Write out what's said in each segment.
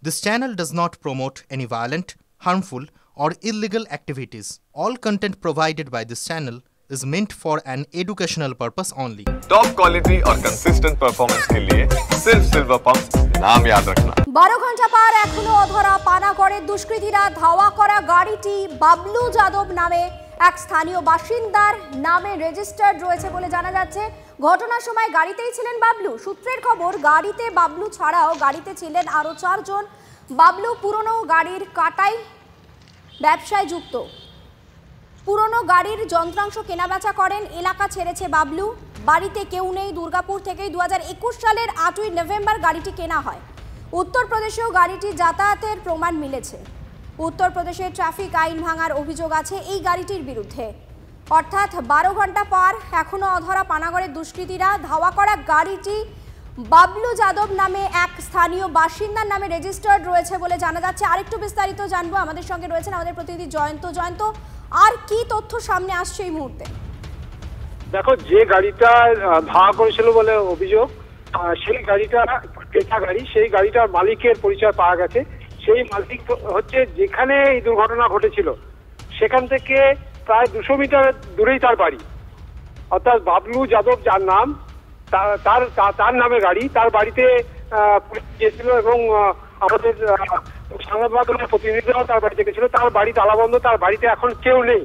This channel does not promote any violent, harmful, or illegal activities. All content provided by this channel is meant for an educational purpose only. Top quality और consistent performance के लिए सिर्फ silver pump नाम याद रखना। 12 ঘন্টা পার এখনো অধরা পানাগড়ের দুষ্কৃতীরা ধাওয়া করা গাড়িটি বাবলু যাদব নামে এক স্থানীয় বাসিন্দার নামে রেজিস্টার্ড রয়েছে বলে জানা যাচ্ছে। ঘটনার সময় গাড়িতেই ছিলেন বাবলু। সূত্রের খবর, গাড়িতে বাবলু ছাড়াও গাড়িতে ছিলেন আরও 4 জন। বাবলু পুরনো গাড়ির কাটাই ব্যবসায় যুক্ত। পুরনো গাড়ির যন্ত্রাংশ কেনাবেচা করেন। এলাকা ছেড়েছে বাবলু। বাড়িতে কেউ নেই। দুর্গাপুর থেকেই 2021 সালের 8ই নভেম্বর গাড়িটি কেনা হয়। উত্তরপ্রদেশেও গাড়িটি যাতায়াতের প্রমাণ মিলেছে। উত্তরপ্রদেশের ট্রাফিক আইন ভাঙার অভিযোগ আছে এই গাড়িটির বিরুদ্ধে। অর্থাৎ 12 ঘন্টা পর এখনও অধরা পানাগড়ের দুষ্কৃতীরা ধাওয়া করা গাড়িটি বাবলু যাদব নামে এক স্থানীয় বাসিন্দার নামে রেজিস্টার্ড রয়েছে বলে জানা যাচ্ছে। আরেকটু বিস্তারিত জানবো। আমাদের সঙ্গে রয়েছেন আমাদের প্রতিনিধি জয়ন্ত। আর কি তথ্য সামনে আসছে এই মুহূর্তে? দেখো, যে গাড়িটা ধাওয়া করেছিল বলে অভিযোগ, সেই গাড়িটা ক্রেতা গাড়ি। সেই গাড়িটার মালিকের পরিচয় পাওয়া গেছে। সেই মালিক হচ্ছে যেখানে এই দুর্ঘটনা ঘটেছিল সেখান থেকে প্রায় 200 মিটার দূরেই তার বাড়ি। অর্থাৎ বাবলু যাদব যার নাম, তার নামে গাড়ি। তার বাড়িতে পুলিশ গিয়েছিল এবং আমাদের সংবাদ মাধ্যমের প্রতিনিধিরাও তার বাড়িতে গেছিল। তার বাড়ি তালাবন্ধ, তার বাড়িতে এখন কেউ নেই।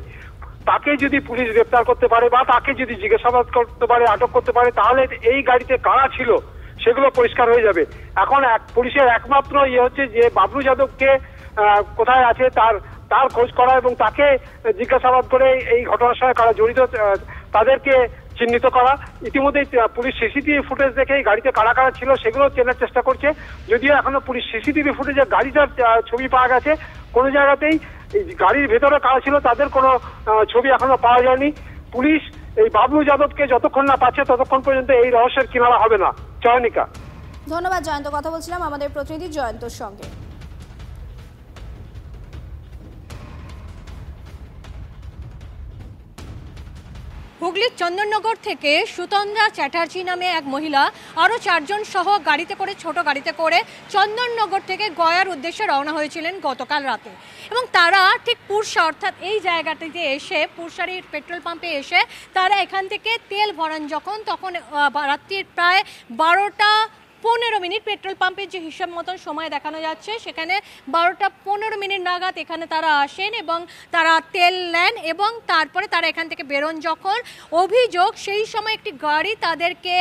তাকে যদি পুলিশ গ্রেপ্তার করতে পারে বা তাকে যদি জিজ্ঞাসাবাদ করতে পারে, আটক করতে পারে, তাহলে এই গাড়িতে কারা ছিল সেগুলো পরিষ্কার হয়ে যাবে। এখন পুলিশের একমাত্র হচ্ছে যে বাবলু যাদবকে কোথায় আছে তার খোঁজ করা এবং তাকে জিজ্ঞাসাবাদ করে এই ঘটনার সঙ্গে কারা জড়িত তাদেরকে চিহ্নিত করা। ইতিমধ্যেই পুলিশ সিসিটিভি ফুটেজ দেখে গাড়িতে কারা কারা ছিল সেগুলো চেনার চেষ্টা করছে। যদিও এখনো পুলিশ সিসিটিভি ফুটেজে গাড়িটার ছবি পাওয়া গেছে, কোনো জায়গাতেই গাড়ির ভেতরে কারা ছিল তাদের কোনো ছবি এখনো পাওয়া যায়নি। পুলিশ এই বাবলু যাদবকে যতক্ষণ না পাচ্ছে ততক্ষণ পর্যন্ত এই রহস্যের কিনারা হবে না। চয়নিকা, ধন্যবাদ জয়ন্ত। কথা বলছিলাম আমাদের প্রতিনিধি জয়ন্তর সঙ্গে। হুগলির চন্দননগর থেকে সুতন্দ্রা চ্যাটার্জি নামে এক মহিলা আরও 4 জন সহ ছোট গাড়িতে করে চন্দননগর থেকে গয়ার উদ্দেশ্যে রওনা হয়েছিলেন গতকাল রাতে। এবং তারা ঠিক পুরসা অর্থাৎ এই জায়গাটিতে এসে পুরসারির পেট্রোল পাম্পে এসে তারা এখান থেকে তেল ভরান তখন রাত্রির প্রায় 12টা 15 মিনিট পেট্রোল পাম্পের যে হিসাব মতন সময় দেখানো যাচ্ছে সেখানে 12টা 15 মিনিট নাগাদ এখানে তারা আসেন এবং তারা তেল নেন এবং তারপরে তারা এখান থেকে বেরোন। যখন অভিযোগ সেই সময় একটি গাড়ি তাদেরকে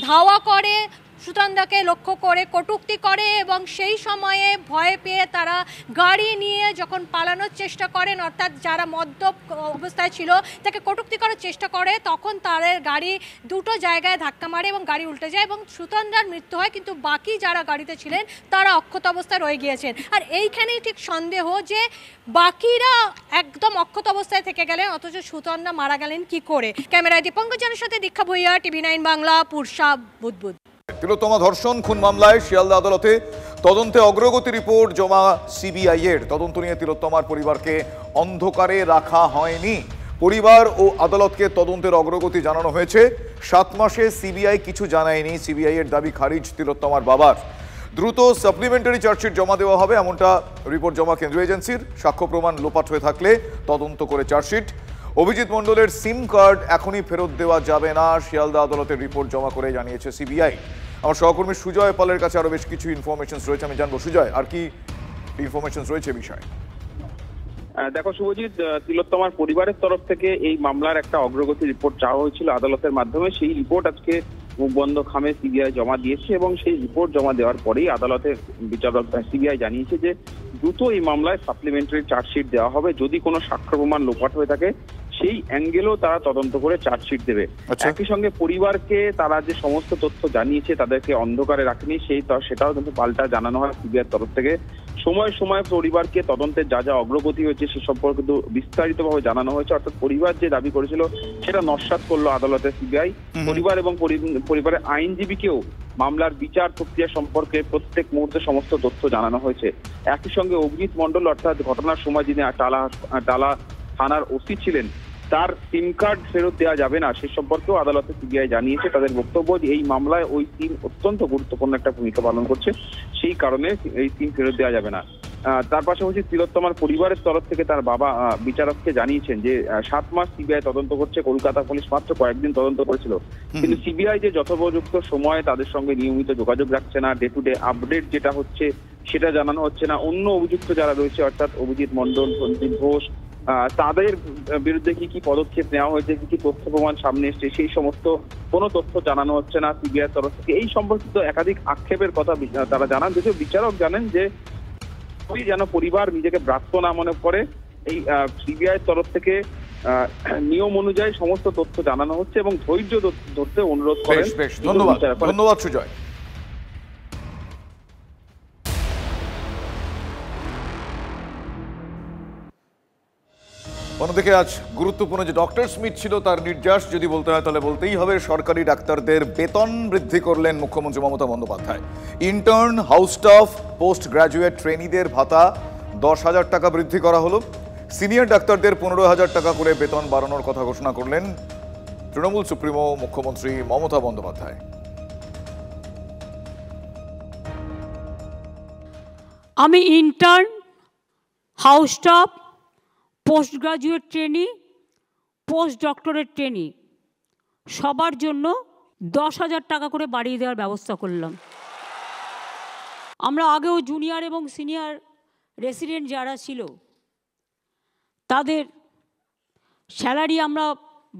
ধাওয়া করে, সুতন্দ্রাকে লক্ষ্য করে কটূক্তি করে এবং সেই সময়ে ভয় পেয়ে তারা গাড়ি নিয়ে যখন পালানোর চেষ্টা করেন, অর্থাৎ যারা মদ্যপ অবস্থায় ছিল তাকে কটূক্তি করার চেষ্টা করে, তখন তাদের গাড়ি দুটো জায়গায় ধাক্কা মারে এবং গাড়ি উল্টে যায় এবং সুতন্দ্রার মৃত্যু হয়। কিন্তু বাকি যারা গাড়িতে ছিলেন তারা অক্ষত অবস্থায় রয়ে গিয়েছেন। আর এইখানেই ঠিক সন্দেহ যে বাকিরা একদম অক্ষত অবস্থায় থেকে গেলেন, অথচ সুতন্দ্রা মারা গেলেন কি করে। ক্যামেরায় দীপঙ্করজনের সাথে দীক্ষা ভূঁইয়া, TV9 বাংলা, পুরসা, বুদবুদ। তিলোত্তমা ধর্ষণ খুন মামলায় শিয়ালদা আদালতে তদন্তে অগ্রগতি রিপোর্ট জমা সিবিআই এর। তদন্ত নিয়ে তিলোত্তমার পরিবারকে অন্ধকারে রাখা হয়নি। পরিবার ও আদালতকে তদন্তের অগ্রগতি জানানো হয়েছে। 7 মাসে সিবিআই কিছু জানায়নি। সিবিআই এর দাবি খারিজ তিলোত্তমার বাবার। দ্রুত সাপ্লিমেন্টারি চার্জশিট জমা দেওয়া হবে এমনটা রিপোর্ট জমা কেন্দ্রীয় এজেন্সির। সাক্ষ্য প্রমাণ লোপাট হয়ে থাকলে তদন্ত করে চার্জশিট। অভিজিৎ মণ্ডলের সিম কার্ড এখনই ফেরত দেওয়া যাবে না, শিয়ালদা আদালতের রিপোর্ট জমা করে জানিয়েছে সিবিআই। আমার সহকর্মী সুজয় পালের কাছে আরো বেশ কিছু ইনফরমেশন রয়েছে, আমি জানবো। সুজয়, আর কি ইনফরমেশন রয়েছে বিষয়ে? দেখো শুভজিৎ, তিলোত্তমার পরিবারের তরফ থেকে এই মামলার একটা অগ্রগতি রিপোর্ট চাওয়া হয়েছিল আদালতের মাধ্যমে। সেই রিপোর্ট আজকে মুখ বন্ধ খামে সিবিআই জমা দিয়েছে এবং সেই রিপোর্ট জমা দেওয়ার পরেই আদালতের বিচারক সিবিআই জানিয়েছে যে দ্রুত এই মামলায় সাপ্লিমেন্টারি চার্জশিট দেওয়া হবে। যদি কোনো সাক্ষ্য প্রমাণ লোপাট হয়ে থাকে সেই অ্যাঙ্গেলও তারা তদন্ত করে চার্জশিট দেবে। একই সঙ্গে পরিবারকে তারা যে সমস্ত তথ্য জানিয়েছে তাদেরকে অন্ধকারে রাখেনি সেটাও কিন্তু পাল্টা জানানো হয় সিবিআইয়ের তরফ থেকে। সময় সময় পরিবারকে তদন্তের যা যা অগ্রগতি হয়েছে সে সম্পর্কে কিন্তু বিস্তারিতভাবে জানানো হয়েছে। অর্থাৎ পরিবার যে দাবি করেছিল সেটা নস্যাৎ করলো আদালতে সিবিআই। পরিবার এবং পরিবারের আইনজীবীকেও মামলার বিচার প্রক্রিয়া সম্পর্কে প্রত্যেক মুহূর্তে সমস্ত তথ্য জানানো হয়েছে। একই সঙ্গে অভিজিৎ মণ্ডল অর্থাৎ ঘটনার সময় যিনি টালা থানার ওসি ছিলেন তার সিম কার্ড ফেরত দেওয়া যাবে না সে সম্পর্কেও আদালতে সিবিআই জানিয়েছে। তাদের বক্তব্য যে এই মামলায় ওই সিম অত্যন্ত গুরুত্বপূর্ণ একটা ভূমিকা পালন করছে, সেই কারণে এই সিম ফেরত দেওয়া যাবে না। তার পাশাপাশি তিলোত্তমার পরিবারের তরফ থেকে তার বাবা বিচারককে জানিয়েছেন যে 7 মাস সিবিআই তদন্ত করছে, কলকাতা পুলিশ মাত্র কয়েকদিন তদন্ত করেছিল, কিন্তু সিবিআই যে যথোপযুক্ত সময়ে তাদের সঙ্গে নিয়মিত যোগাযোগ রাখছে না, ডে টু ডে আপডেট যেটা হচ্ছে সেটা জানানো হচ্ছে না। অন্য অভিযুক্ত যারা রয়েছে অর্থাৎ অভিজিৎ মণ্ডল, সঞ্জীব ঘোষ, তাদের বিরুদ্ধে কি কি পদক্ষেপ নেওয়া হয়েছে, কি কি তথ্য প্রমাণ সামনে এসছে, সেই সমস্ত কোনো তথ্য জানানো হচ্ছে না সিবিআই তরফ থেকে। এই সম্পর্কিত একাধিক আক্ষেপের কথা তারা জানান, যদিও বিচারক জানেন যে ওই যেন পরিবার নিজেকে ব্রাত্য না মনে করে। এই সিবিআই তরফ থেকে নিয়ম অনুযায়ী সমস্ত তথ্য জানানো হচ্ছে এবং ধৈর্য ধরতে অনুরোধ করেন। ধন্যবাদ সুজয়। অন্যদিকে আজ গুরুত্বপূর্ণ যে ডক্টর স্মিথ ছিল তার নির্যাস যদি বলতে হয় তাহলে বলতেই হবে, সরকারি ডাক্তারদের বেতন বৃদ্ধি করলেন মুখ্যমন্ত্রী Mamata Bandyopadhyay. Intern, house staff, post graduate ট্রেনিদের ভাতা 10,000 টাকা বৃদ্ধি করা হলো। সিনিয়র ডাক্তারদের 15,000 টাকা করে বেতন বাড়ানোর কথা ঘোষণা করলেন তৃণমূল সুপ্রিমো মুখ্যমন্ত্রী মমতা বন্দ্যোপাধ্যায়। আমি intern, house staff, post graduate trainee, post doctorate trainee সবার জন্য 10,000 টাকা করে বাড়িয়ে দেওয়ার ব্যবস্থা করলাম। আমরা আগেও জুনিয়র এবং সিনিয়র রেসিডেন্ট যারা ছিল তাদের স্যালারি আমরা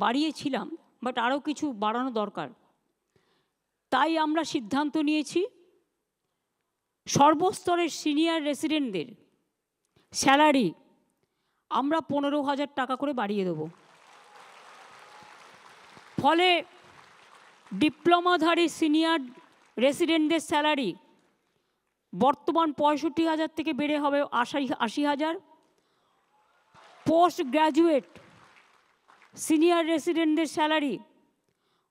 বাড়িয়েছিলাম, বাট আরও কিছু বাড়ানো দরকার। তাই আমরা সিদ্ধান্ত নিয়েছি সর্বস্তরের সিনিয়র রেসিডেন্টদের স্যালারি আমরা 15,000 টাকা করে বাড়িয়ে দেব। ফলে ডিপ্লোমাধারী সিনিয়র রেসিডেন্টদের স্যালারি বর্তমান 65,000 থেকে বেড়ে হবে 80,000। পোস্ট গ্র্যাজুয়েট সিনিয়র রেসিডেন্টদের স্যালারি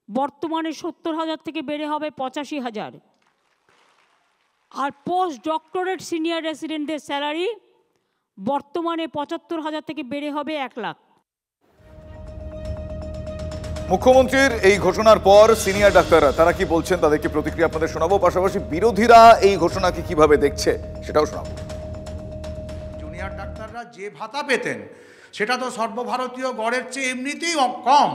বর্তমানে 70,000 থেকে বেড়ে হবে 85,000। আর পোস্ট ডক্টরেট সিনিয়র রেসিডেন্টদের স্যালারি বর্তমানে 75,000 থেকে বেড়ে হবে 1 লাখ। মুখ্যমন্ত্রীর এই ঘোষণার পর সিনিয়র ডাক্তাররা তারা কি বলছেন তাদেরকে প্রতিক্রিয়া আপনাদের শোনাবো, পাশাপাশি বিরোধীরা এই ঘোষণাকে কিভাবে দেখছে সেটাও শোনাবো। জুনিয়র ডাক্তাররা যে ভাতা পেতেন সেটা তো সর্বভারতীয় গড়ের চেয়ে এমনিতেই কম,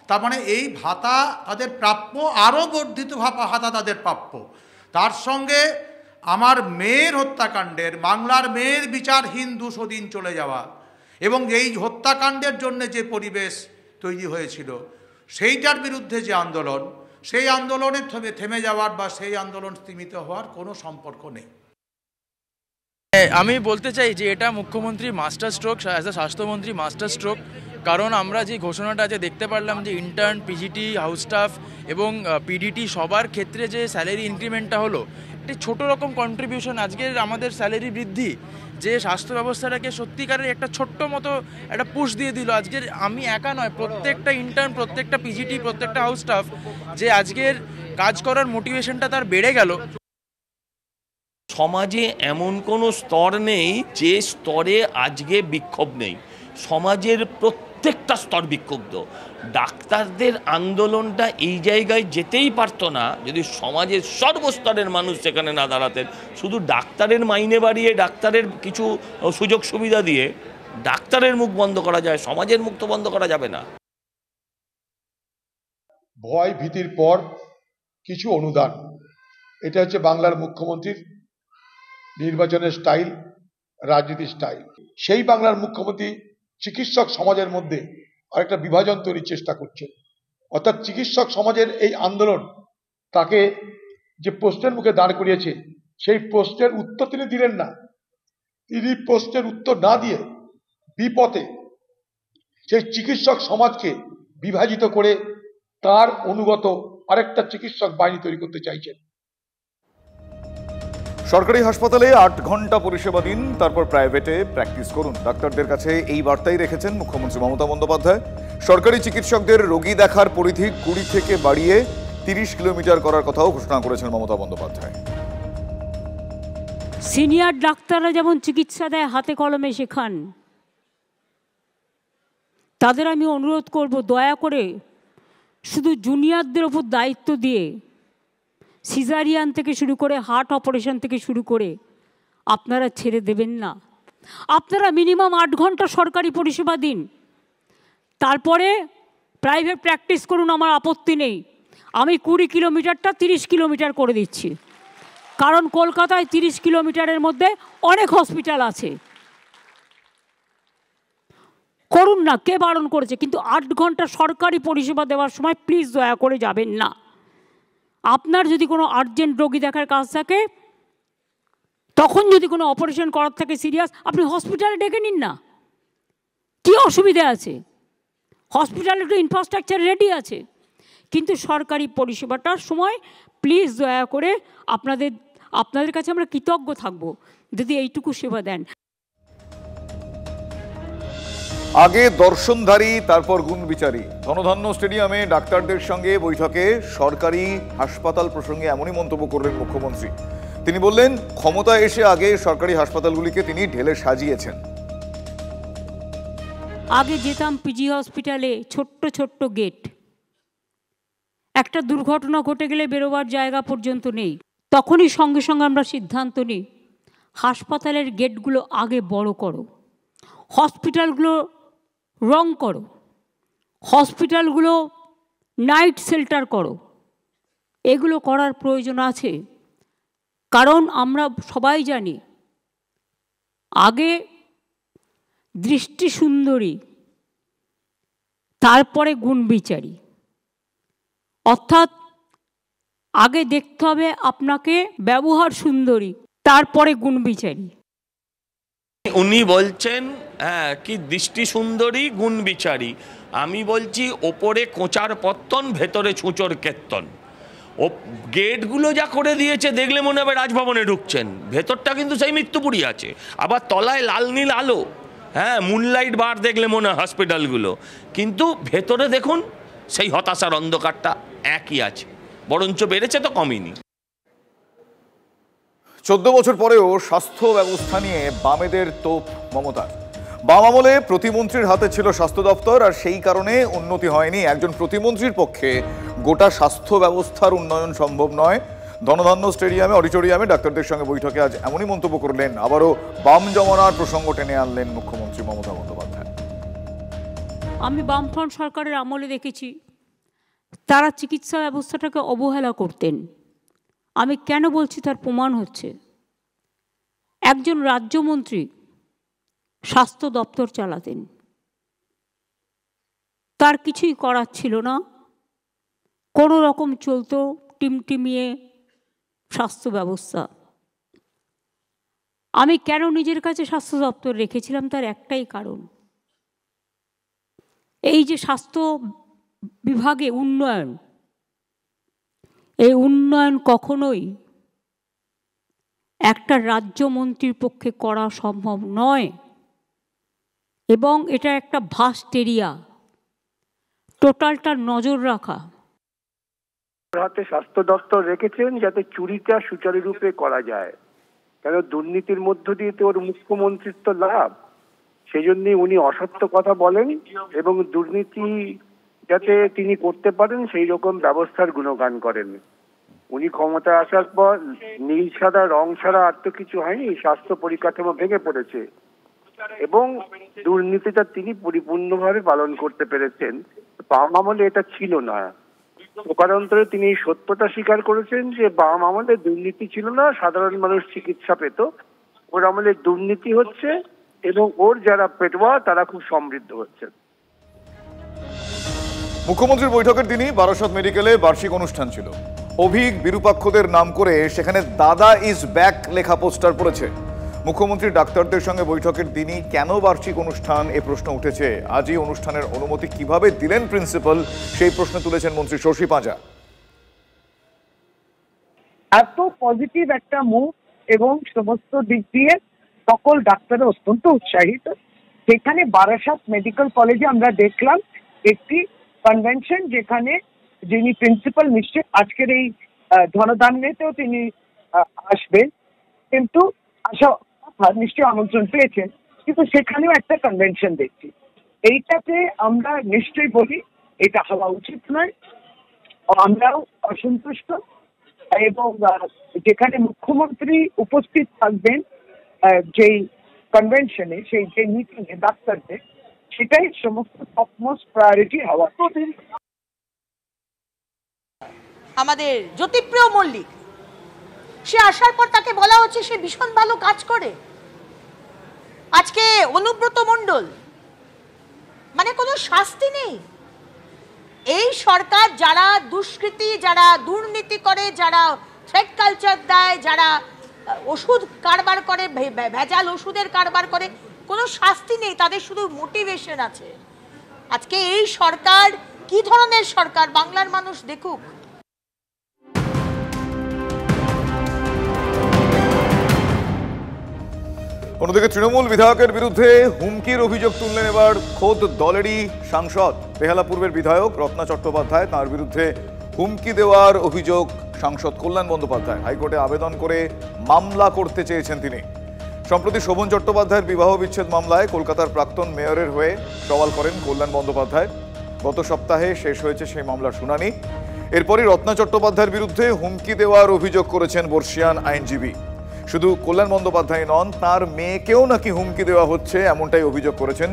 তার মানে এই ভাতা তাদের প্রাপ্য, আরও বর্ধিত ভাতা তাদের প্রাপ্য। তার সঙ্গে আমার মেয়ের হত্যাকাণ্ডের, বাংলার মেয়ের বিচারহীন 200 দিন চলে যাওয়া এবং এই হত্যাকাণ্ডের জন্য যে পরিবেশ তৈরি হয়েছিল সেইটার বিরুদ্ধে যে আন্দোলন, সেই আন্দোলনের থেমে যাওয়ার বা সেই আন্দোলন স্তীমিত হওয়ার কোনো সম্পর্ক নেই। আমি বলতে চাই যে এটা মুখ্যমন্ত্রী মাস্টার স্ট্রোক, অ্যাজ এ স্বাস্থ্যমন্ত্রী মাস্টার স্ট্রোক। কারণ আমরা যে ঘোষণাটা যে দেখতে পারলাম যে ইন্টার্ন, পিজিটি, হাউস স্টাফ এবং পিডিটি সবার ক্ষেত্রে যে স্যালারি ইনক্রিমেন্টটা হলো, একটি ছোটো রকম কন্ট্রিবিউশন আজকের আমাদের স্যালারি বৃদ্ধি যে স্বাস্থ্য ব্যবস্থাটাকে সত্যিকারের একটা ছোট্ট মতো একটা পুশ দিয়ে দিল। আজকের আমি একা নয়, প্রত্যেকটা ইন্টার্ন, প্রত্যেকটা পিজিটি, প্রত্যেকটা হাউস স্টাফ যে আজকের কাজ করার মোটিভেশনটা তার বেড়ে গেল। সমাজে এমন কোনো স্তর নেই যে স্তরে আজকে বিক্ষোভ নেই। সমাজের প্রত্যেকটা স্তর বিক্ষুব্ধ। ডাক্তারদের আন্দোলনটা এই জায়গায় যেতেই পারতো না যদি সমাজের সর্বস্তরের মানুষ সেখানে না দাঁড়াতেন। শুধু ডাক্তারের মাইনে বাড়িয়ে, ডাক্তারের কিছু সুযোগ সুবিধা দিয়ে ডাক্তারের মুখ বন্ধ করা যায়, সমাজের মুখ তো বন্ধ করা যাবে না। ভয় ভীতির পর কিছু অনুদান, এটা হচ্ছে বাংলার মুখ্যমন্ত্রীর নির্বাচনের স্টাইল, রাজনীতির স্টাইল। সেই বাংলার মুখ্যমন্ত্রী চিকিৎসক সমাজের মধ্যে আরেকটা বিভাজন তৈরির চেষ্টা করছে। অর্থাৎ চিকিৎসক সমাজের এই আন্দোলন তাকে যে প্রশ্নের মুখে দাঁড় করিয়েছে, সেই প্রশ্নের উত্তর তিনি দিলেন না। তিনি প্রশ্নের উত্তর না দিয়ে বিপথে সেই চিকিৎসক সমাজকে বিভাজিত করে তার অনুগত আরেকটা চিকিৎসক বাহিনী তৈরি করতে চাইছেন। সরকারি হাসপাতালে 8 ঘন্টা পরিষেবা দিন, তারপর প্রাইভেটে প্র্যাকটিস করুন। ডাক্তারদের কাছে এই বার্তাই রেখেছেন মুখ্যমন্ত্রী মমতা বন্দ্যোপাধ্যায়। সরকারি চিকিৎসকদের রোগী দেখার পরিধি 20 থেকে বাড়িয়ে 30 কিলোমিটার করার কথাও ঘোষণা করেছেন মমতা বন্দ্যোপাধ্যায়। সিনিয়র ডাক্তাররা যেমন চিকিৎসা দেয়, হাতে কলমে শেখান, তাদের আমি অনুরোধ করব, দয়া করে শুধু জুনিয়রদের ওপর দায়িত্ব দিয়ে সিজারিয়ান থেকে শুরু করে হার্ট অপারেশন থেকে শুরু করে আপনারা ছেড়ে দেবেন না। আপনারা মিনিমাম 8 ঘন্টা সরকারি পরিষেবা দিন, তারপরে প্রাইভেট প্র্যাকটিস করুন, আমার আপত্তি নেই। আমি 20 কিলোমিটারটা 30 কিলোমিটার করে দিচ্ছি, কারণ কলকাতায় 30 কিলোমিটারের মধ্যে অনেক হসপিটাল আছে। করুন না, কে বারণ করেছে? কিন্তু 8 ঘন্টা সরকারি পরিষেবা দেওয়ার সময় প্লিজ দয়া করে যাবেন না। আপনার যদি কোনো আর্জেন্ট রোগী দেখার কাজ থাকে, তখন যদি কোনো অপারেশন করার থাকে সিরিয়াস, আপনি হসপিটালে ডেকে নিন না, কী অসুবিধা আছে? হসপিটালে একটু ইনফ্রাস্ট্রাকচার রেডি আছে। কিন্তু সরকারি পরিষেবাটার সময় প্লিজ দয়া করে আপনাদের কাছে আমরা কৃতজ্ঞ থাকব যদি এইটুকু সেবা দেন। আগে দর্শনধারী, তারপর গুণবিচারী। ধনধান্য স্টেডিয়ামে ডাক্তারদের সঙ্গে বৈঠকে সরকারি হাসপাতাল প্রসঙ্গে এমনই মন্তব্য করলেন মুখ্যমন্ত্রী। তিনি বললেন, ক্ষমতায় এসে আগে সরকারি হাসপাতালগুলিকে তিনি ঢেলে সাজিয়েছেন। আগে যেতাম পিজি হসপিটালে, ছোট্ট ছোট্ট গেট, একটা দুর্ঘটনা ঘটে গেলে বেরোবার জায়গা পর্যন্ত নেই। তখনই সঙ্গে সঙ্গে আমরা সিদ্ধান্ত নিই, হাসপাতালের গেটগুলো আগে বড় করো, হসপিটালগুলো রং করো, হসপিটালগুলো নাইট শেল্টার করো। এগুলো করার প্রয়োজন আছে, কারণ আমরা সবাই জানি আগে দৃষ্টি সুন্দরী, তারপরে গুণবিচারী। অর্থাৎ আগে দেখতে হবে আপনাকে ব্যবহার সুন্দরী, তারপরে গুণবিচারী। উনি বলছেন কি দৃষ্টি সুন্দরী গুণবিচারী, আমি বলছি ওপরে কোঁচার পত্তন, ভেতরে ছুঁচোর কেত্তন। ও গেটগুলো যা করে দিয়েছে দেখলে মনে হবে রাজভবনে ঢুকছেন, ভেতরটা কিন্তু সেই মৃত্যুপুরী আছে। আবার তলায় লাল নীল আলো, মুনলাইট বার দেখলে মনে হয় হসপিটালগুলো, কিন্তু ভেতরে দেখুন সেই হতাশার অন্ধকারটা একই আছে, বরঞ্চ বেড়েছে তো কমেনি। 14 বছর পরেও স্বাস্থ্য ব্যবস্থা নিয়ে বামেদের তোপ মমতার। বাম আমলে প্রতিমন্ত্রীর হাতে ছিল স্বাস্থ্য দপ্তর, আর সেই কারণে উন্নতি হয়নি। একজন প্রতিমন্ত্রীর পক্ষে গোটা স্বাস্থ্য ব্যবস্থার উন্নয়ন সম্ভব নয়। ধনধান্য স্টেডিয়ামে অডিটোরিয়ামে ডাক্তারদের সঙ্গে বৈঠকে আজ এমনই মন্তব্য করলেন। আবারও বাম জমানার প্রসঙ্গ টেনে আনলেন মুখ্যমন্ত্রী মমতা বন্দ্যোপাধ্যায়। আমি বামফ্রন্ট সরকারের আমলে দেখেছি তারা চিকিৎসা ব্যবস্থাটাকে অবহেলা করতেন। আমি কেন বলছি তার প্রমাণ হচ্ছে, একজন রাজ্যমন্ত্রী স্বাস্থ্য দপ্তর চালাতেন, তার কিছুই করার ছিল না, কোনো রকম চলতো টিমটিমিয়ে স্বাস্থ্য ব্যবস্থা। আমি কেন নিজের কাছে স্বাস্থ্য দপ্তর রেখেছিলাম, তার একটাই কারণ, এই যে স্বাস্থ্য বিভাগে উন্নয়ন, এই উন্নয়ন কখনোই একটা রাজ্যমন্ত্রীর পক্ষে করা সম্ভব নয়, এবং এটা একটা ভাস্ট এরিয়া, টোটালটার নজর রাখা। হাতে স্বাস্থ্য দপ্তর রেখেছেন যাতে চুরিটা সুচারুরূপে করা যায়, কেন দুর্নীতির মধ্য দিয়ে তো ওর মুখ্যমন্ত্রিত্ব লাভ, সেই জন্যই উনি অসত্য কথা বলেন এবং দুর্নীতি যাতে তিনি করতে পারেন সেই রকম ব্যবস্থার গুণগান করেন। উনি ক্ষমতায় আসার পর নীল সাদা রং ছাড়া আর তো কিছু হয়নি, স্বাস্থ্য পরিকাঠামো ভেঙে পড়েছে এবং দুর্নীতিটা তিনি পরিপূর্ণভাবে পালন করতে পেরেছেন। বাম আমলে এটা ছিল না, প্রকারান্তরে তিনি এই সত্যটা স্বীকার করেছেন যে বাম আমলে দুর্নীতি ছিল না, সাধারণ মানুষ চিকিৎসা পেত, ওর আমলে দুর্নীতি হচ্ছে এবং ওর যারা পেটুয়া তারা খুব সমৃদ্ধ হচ্ছে। মুখ্যমন্ত্রীর বৈঠকের দিনই বারাসত মেডিকেলে বার্ষিক অনুষ্ঠান ছিল। অভিক বিরূপাক্ষদের নাম করে সেখানে দাদা ইজ ব্যাক লেখা পোস্টার পড়েছে। মুখ্যমন্ত্রী ডাক্তারদের সঙ্গে বৈঠকের দিনই কেন বার্ষিক অনুষ্ঠান, এ প্রশ্ন উঠেছে। আজই অনুষ্ঠানের অনুমতি কিভাবে দিলেন প্রিন্সিপাল, সেই প্রশ্ন তুলেছেন মন্ত্রী শশী পাঁজা। এত পজিটিভ একটা মুভ এবং সমস্ত দিক দিয়ে সকল ডাক্তাররা অত্যন্ত উৎসাহিত। সেখানে বারাসাত মেডিকেল কলেজে আমরা দেখলাম একটি কনভেনশন, যেখানে যিনি প্রিন্সিপাল নিশ্চয় আজকের এই ধনধান্যতেও তিনি আসবেন, কিন্তু নিশ্চয় আমন্ত্রণ পেয়েছেন, কিন্তু সেখানেও একটা কনভেনশন দেখছি। এইটাতে আমরা নিশ্চয়ই বলি এটা হওয়া উচিত নয়, আমরাও অসন্তুষ্ট। এবং যেখানে মুখ্যমন্ত্রী উপস্থিত থাকবেন যেই কনভেনশনে, সেই যে মিটিংয়ে ডাক্তারদের, সেটাই সমস্ত টপমোস্ট প্রায়োরিটি হওয়া। আমাদের জ্যোতিপ্রিয় মল্লিক, সে আসার পর তাকে বলা হচ্ছে সে ভীষণ ভালো কাজ করে। আজকে অনুব্রত মণ্ডল, মানে কোনো শাস্তি নেই। এই সরকার যারা দুষ্কৃতি, যারা দুর্নীতি করে, যারা থ্রেট কালচার দেয়, যারা ওষুধ কারবার করে, ভেজাল ওষুধের কারবার করে, কোনো শাস্তি নেই, তাদের শুধু মোটিভেশন আছে। আজকে এই সরকার কি ধরনের সরকার বাংলার মানুষ দেখুক। অন্যদিকে তৃণমূল বিধায়কের বিরুদ্ধে হুমকির অভিযোগ তুললেন এবার খোদ দলেরই সাংসদ বেহালা পূর্বের বিধায়ক রত্না চট্টোপাধ্যায়। তার বিরুদ্ধে হুমকি দেওয়ার অভিযোগ সাংসদ কল্যাণ বন্দ্যোপাধ্যায় হাইকোর্টে আবেদন করে মামলা করতে চেয়েছেন তিনি। সম্প্রতি শোভন চট্টোপাধ্যায়ের বিবাহ বিচ্ছেদ মামলায় কলকাতার প্রাক্তন মেয়রের হয়ে সওয়াল করেন কল্যাণ বন্দ্যোপাধ্যায়। গত সপ্তাহে শেষ হয়েছে সেই মামলার শুনানি। এরপরই রত্না চট্টোপাধ্যায়ের বিরুদ্ধে হুমকি দেওয়ার অভিযোগ করেছেন বর্ষিয়ান আইনজীবী। শুধু কল্যাণ বন্দ্যোপাধ্যায় নন, তার মেয়েকেও নাকি হুমকি দেওয়া হচ্ছে, এমনটাই অভিযোগ করেছেন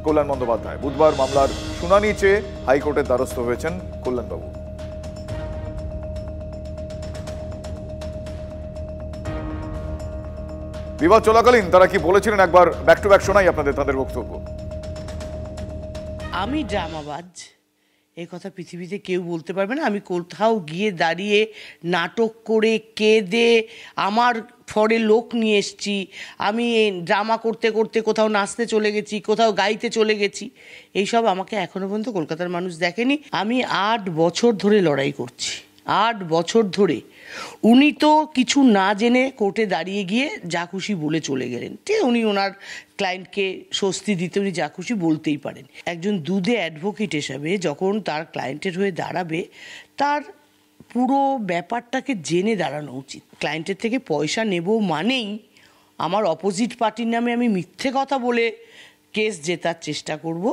কল্যাণ বন্দ্যোপাধ্যায়। বুধবার মামলার শুনানি চেয়ে হাইকোর্টের দ্বারস্থ হয়েছেন কল্যাণবাবু। বিবাদ চলাকালীন তারা কি বলেছিলেন একবার ব্যাক টু ব্যাক শোনাই আপনাদের তাদের বক্তব্য। আমি ড্রামাবাজ, এই কথা পৃথিবীতে কেউ বলতে পারবে না। আমি কোথাও গিয়ে দাঁড়িয়ে নাটক করে কেঁদে আমার ফরে লোক নিয়ে এসছি, আমি ড্রামা করতে করতে কোথাও নাচতে চলে গেছি, কোথাও গাইতে চলে গেছি, এইসব আমাকে এখনো পর্যন্ত কলকাতার মানুষ দেখেনি। আমি 8 বছর ধরে লড়াই করছি, 8 বছর ধরে। উনি তো কিছু না জেনে কোর্টে দাঁড়িয়ে গিয়ে যা খুশি বলে চলে গেলেন। ঠিক, উনি ওনার ক্লায়েন্টকে স্বস্তি দিতে উনি যা খুশি বলতেই পারেন। একজন দুধে অ্যাডভোকেট হিসাবে যখন তার ক্লায়েন্টের হয়ে দাঁড়াবে, তার পুরো ব্যাপারটাকে জেনে দাঁড়ানো উচিত। ক্লায়েন্টের থেকে পয়সা নেব মানেই আমার অপোজিট পার্টির নামে আমি মিথ্যে কথা বলে কেস জেতার চেষ্টা করব।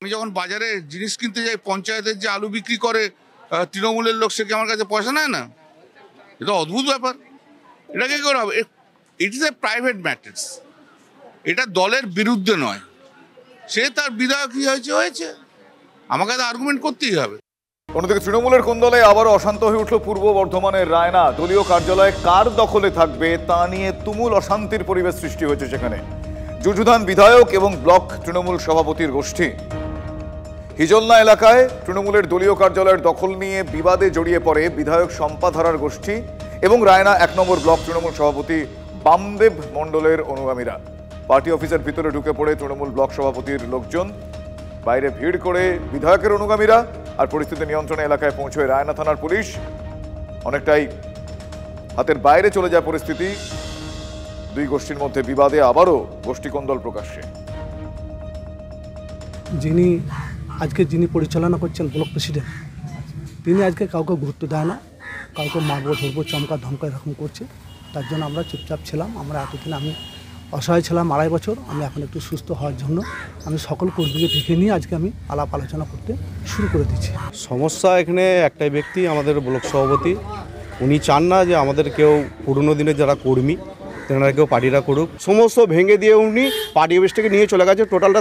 আমি যখন বাজারে জিনিস কিনতে যাই, পঞ্চায়েতের যে আলু বিক্রি করে তৃণমূলের লোক, সে কি আমার কাছে পয়সা নেয় না? এটা অদ্ভুত ব্যাপার। এটাকে কি করা হবে? It is a private matters, এটা দলের বিরুদ্ধে নয়। সে তার বিধায়ক কি হয়েছে, আমাকে তো আর্গুমেন্ট করতেই হবে। অন্যদিকে তৃণমূলের কোন্দলে আবারও অশান্ত হয়ে উঠল পূর্ব বর্ধমানের রায়না। দলীয় কার্যালয় কার দখলে থাকবে তা নিয়ে তুমুল অশান্তির পরিবেশ সৃষ্টি হয়েছে সেখানে। যুযুধান বিধায়ক এবং ব্লক তৃণমূল সভাপতির গোষ্ঠী। হিজলনা এলাকায় তৃণমূলের দলীয় কার্যালয়ের দখল নিয়ে বিবাদে জড়িয়ে পড়ে বিধায়ক শম্পাধারার গোষ্ঠী এবং রায়না 1 নম্বর ব্লক তৃণমূল সভাপতি বামদেব মণ্ডলের অনুগামীরা। পার্টি অফিসের ভিতরে ঢুকে পড়ে তৃণমূল ব্লক সভাপতির লোকজন, বাইরে ভিড় করে বিধায়কের অনুগামীরা, আর পরিস্থিতি নিয়ন্ত্রণে এলাকায় পৌঁছয় রায়না থানার পুলিশ। অনেকটাই হাতের বাইরে চলে যায় পরিস্থিতি। দুই গোষ্ঠীর মধ্যে বিবাদে আবারও গোষ্ঠীকন্দল প্রকাশ্যে। যিনি পরিচালনা করছেন ব্লক প্রেসিডেন্ট, তিনি আজকে কাউকে গুরুত্ব দেয় না, কাউকে মারবো ধরবো চমকা ধমকা এরকম করছে। তার জন্য আমরা চুপচাপ ছিলাম। আমরা এতদিন আমি অসহায় ছিলাম 2.5 বছর। আমি এখন একটু সুস্থ হওয়ার জন্য আমি সকল কর্মীকে ডেকে নিয়ে আজকে আমি আলাপ আলোচনা করতে শুরু করে দিচ্ছি। সমস্যা এখানে একটাই ব্যক্তি, আমাদের ব্লক সভাপতি। উনি চান না যে আমাদের কেউ পুরনো দিনের যারা কর্মী তেনারা কেউ পার্টিরা করুক। সমস্ত ভেঙে দিয়ে উনি পার্টি অফিসটাকে নিয়ে চলে গেছে টোটালটা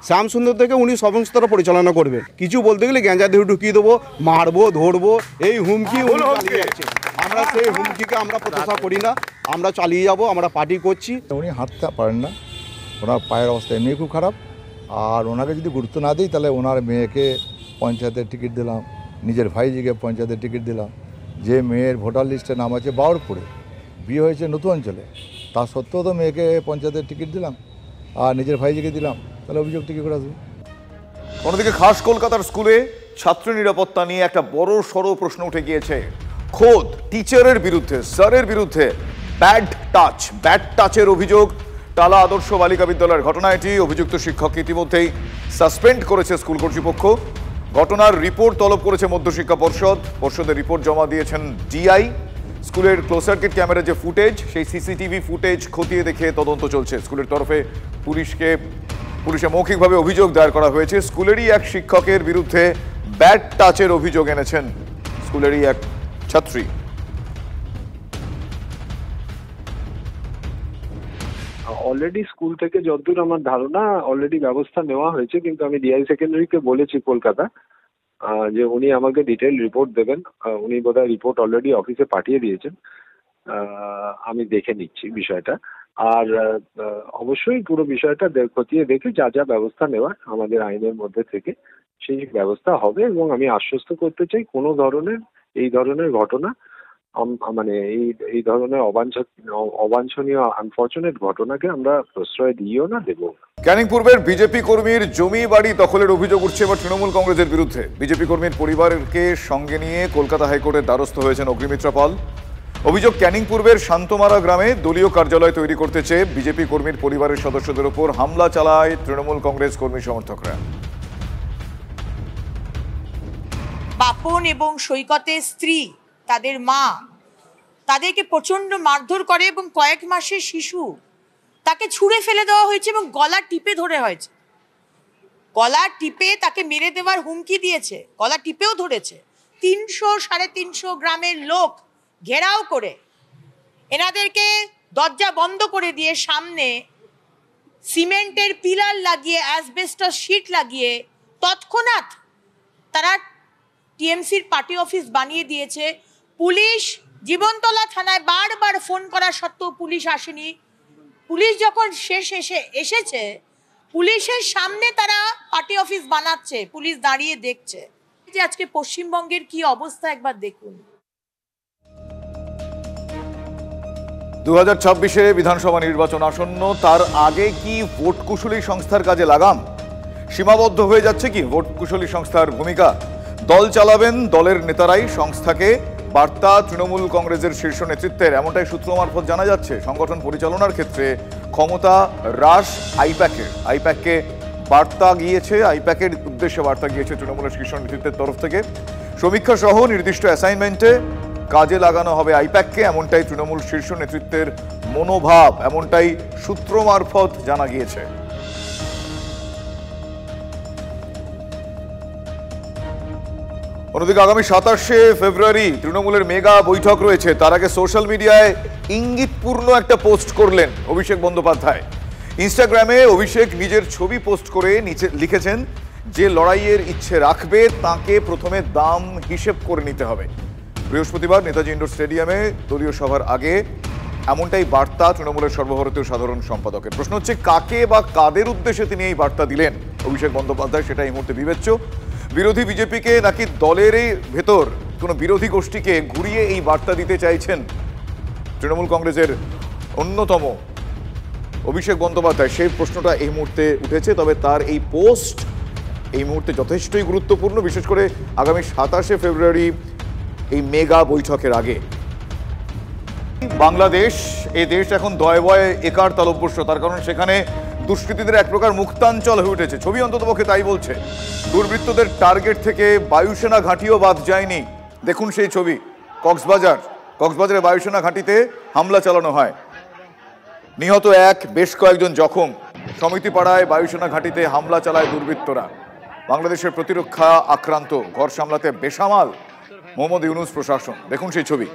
শ্যামসুন্দর থেকে উনি সমস্তটা পরিচালনা করবেন। কিছু বলতে গেলে গ্যাঞ্জা দিয়ে ঢুকিয়ে দেবো, মারবো ধরবো, এই হুমকি চালিয়ে যাচ্ছে। আমরা সেই হুমকিকে আমরা প্রত্যাশা করি না, আমরা চালিয়ে যাব, আমরা পার্টি করছি। উনি হাঁটতে পারেন না, ওনার পায়ের অবস্থা এমনি খুব খারাপ। আর ওনাকে যদি গুরুত্ব না দিই তাহলে ওনার মেয়েকে পঞ্চায়েতের টিকিট দিলাম, নিজের ভাইজিকে পঞ্চায়েতের টিকিট দিলাম। যে মেয়ের ভোটার লিস্টে নাম আছে বাউরপুরে, বিয়ে হয়েছে নতুন অঞ্চলে, তা সত্ত্বেও তো মেয়েকে পঞ্চায়েতের টিকিট দিলাম আর নিজের ভাইজিকে দিলাম, তাহলে অভিযোগটা কী করে আসবে? অন্যদিকে খাস কলকাতার স্কুলে ছাত্র নিরাপত্তা নিয়ে একটা বড় সড়ো প্রশ্ন উঠে গিয়েছে। খোদ টিচারের বিরুদ্ধে, স্যারের বিরুদ্ধে ব্যাড টাচের অভিযোগ টালা আদর্শ বালিকা বিদ্যালয়ের ঘটনা এটি। অভিযুক্ত শিক্ষককে ইতিমধ্যেই সাসপেন্ড করেছে স্কুল কর্তৃপক্ষ। ঘটনার রিপোর্ট তলব করেছে মধ্যশিক্ষা পর্ষদের রিপোর্ট জমা দিয়েছেন ডিআই। স্কুলের ক্লোজ সার্কিট ক্যামেরার যে ফুটেজ, সেই সিসিটিভি ফুটেজ খতিয়ে দেখে তদন্ত চলছে। স্কুলের তরফে পুলিশে মৌখিকভাবে অভিযোগ দায়ের করা হয়েছে। স্কুলেরই এক শিক্ষকের বিরুদ্ধে ব্যাড টাচের অভিযোগ এনেছেন স্কুলেরই এক ছাত্রী। অলরেডি স্কুল থেকে যতদূর আমার ধারণা অলরেডি ব্যবস্থা নেওয়া হয়েছে, কিন্তু আমি ডিআই সেকেন্ডারিকে বলেছি কলকাতা যে উনি আমাকে ডিটেইল রিপোর্ট দেবেন। উনি বোধহয় রিপোর্ট অলরেডি অফিসে পাঠিয়ে দিয়েছেন, আমি দেখে নিচ্ছি বিষয়টা। আর অবশ্যই পুরো বিষয়টা খতিয়ে দেখে যা যা ব্যবস্থা নেওয়ার আমাদের আইনের মধ্যে থেকে সেই ব্যবস্থা হবে। এবং আমি আশ্বস্ত করতে চাই কোনো ধরনের এই ধরনের ঘটনা মানে এই ধরনের অবাঞ্ছনীয় আনফরচুনেট ঘটনাকে আমরা প্রশ্রয় দিইও না, দেবো। ক্যানিং পূর্বের বিজেপি কর্মীর জমি বাড়ি দখলের অভিযোগ উঠছে এবার তৃণমূল কংগ্রেসের বিরুদ্ধে। বিজেপি কর্মীর পরিবারকে সঙ্গে নিয়ে কলকাতা হাইকোর্টের দ্বারস্থ হয়েছেন অগ্নিমিত্রা পাল। অভিযোগ, ক্যানিং পূর্বের শান্তমারা গ্রামে দলীয় কার্যালয় তৈরি করতে চেয়ে বিজেপি কর্মীর পরিবারের সদস্যদের উপর হামলা চালায় তৃণমূল কংগ্রেস কর্মী সমর্থকরা। বাপন এবং সৈকতের স্ত্রী, তাদের মা, তাদেরকে প্রচন্ড মারধর করে এবং কয়েক মাসের শিশু তাকে ছুঁড়ে ফেলে দেওয়া হয়েছে এবং গলা টিপে ধরে হয়েছে। গলা টিপে তাকে মেরে দেওয়ার হুমকি দিয়েছে, গলা টিপেও ধরেছে। 300-350 গ্রামের লোক ঘেরাও করে এনাদেরকে দরজা বন্ধ করে দিয়ে সামনে সিমেন্টের পিলার লাগিয়ে অ্যাসবেস্টস শীট লাগিয়ে তৎক্ষণাৎ তারা টিএমসির পার্টি অফিস বানিয়ে দিয়েছে। পুলিশ জীবনতলা থানায় বারবার ফোন করা সত্ত্বেও পুলিশ আসেনি। পুলিশ যখন এসেছে পুলিশের সামনে তারা পার্টি অফিস বানাচ্ছে, পুলিশ দাঁড়িয়ে দেখছে। যে আজকে পশ্চিমবঙ্গের কি অবস্থা একবার দেখুন। 2026-এ বিধানসভা নির্বাচন আসন্ন, তার আগে কি ভোট কুশলী সংস্থার কাজে লাগাম? সীমাবদ্ধ হয়ে যাচ্ছে কি ভোট কুশলী সংস্থার ভূমিকা? দল চালাবেন দলের নেতারাই, সংস্থাকে বার্তা তৃণমূল কংগ্রেসের শীর্ষ নেতৃত্বের, এমনটাই সূত্র মারফত জানা যাচ্ছে। সংগঠন পরিচালনার ক্ষেত্রে ক্ষমতা হ্রাস আইপ্যাককে বার্তা গিয়েছে, আইপ্যাকের উদ্দেশ্যে বার্তা গিয়েছে তৃণমূলের শীর্ষ নেতৃত্বের তরফ থেকে। সমীক্ষা সহ নির্দিষ্ট অ্যাসাইনমেন্টে কাজে লাগানো হবে আইপ্যাককে, এমনটাই তৃণমূল শীর্ষ নেতৃত্বের মনোভাব, এমনটাই সূত্র মারফত জানা গিয়েছে। অন্যদিকে আগামী 27শে ফেব্রুয়ারি তৃণমূলের মেগা বৈঠক রয়েছে। তার আগে সোশ্যাল মিডিয়ায় ইঙ্গিতপূর্ণ একটা পোস্ট করলেন অভিষেক বন্দ্যোপাধ্যায়। ইনস্টাগ্রামে অভিষেক নিজের ছবি পোস্ট করে নিচে লিখেছেন, যে লড়াইয়ের ইচ্ছে রাখবে তাকে প্রথমে দাম হিসেব করে নিতে হবে। বৃহস্পতিবার নেতাজি ইন্ডোর স্টেডিয়ামে দলীয় সভার আগে এমনটাই বার্তা তৃণমূলের সর্বভারতীয় সাধারণ সম্পাদকের। প্রশ্ন হচ্ছে, কাকে বা কাদের উদ্দেশ্যে তিনি এই বার্তা দিলেন অভিষেক বন্দ্যোপাধ্যায়, সেটা এই মুহূর্তে বিবেচ্য। বিরোধী বিজেপিকে নাকি দলেরই ভেতর কোনো বিরোধী গোষ্ঠীকে ঘুরিয়ে এই বার্তা দিতে চাইছেন তৃণমূল কংগ্রেসের অন্যতম অভিষেক বন্দ্যোপাধ্যায়, সেই প্রশ্নটা এই মুহূর্তে উঠেছে। তবে তার এই পোস্ট এই মুহূর্তে যথেষ্টই গুরুত্বপূর্ণ, বিশেষ করে আগামী 27শে ফেব্রুয়ারি এই মেগা বৈঠকের আগে। বাংলাদেশ, এই দেশ এখন দয়ে বয়ে একার তালব্যস্য, তার কারণ সেখানে দুষ্কৃতীদের এক প্রকার মুক্তাঞ্চল হয়ে উঠেছে। ছবি অন্ততপক্ষে তাই বলছে। দুর্বৃত্তদের টার্গেট থেকে বায়ুসেনা ঘাঁটিও বাদ যায়নি। দেখুন সেই ছবি। কক্সবাজারে বায়ুসেনা ঘাঁটিতে হামলা চালানো হয়, নিহত এক, বেশ কয়েকজন জখম। সমিতিপাড়ায় বায়ুসেনা ঘাঁটিতে হামলা চালায় দুর্বৃত্তরা। বাংলাদেশের প্রতিরক্ষা আক্রান্ত, ঘর সামলাতে বেসামাল মোহাম্মদ ইউনূস প্রশাসন। দেখুন সেই ছবি।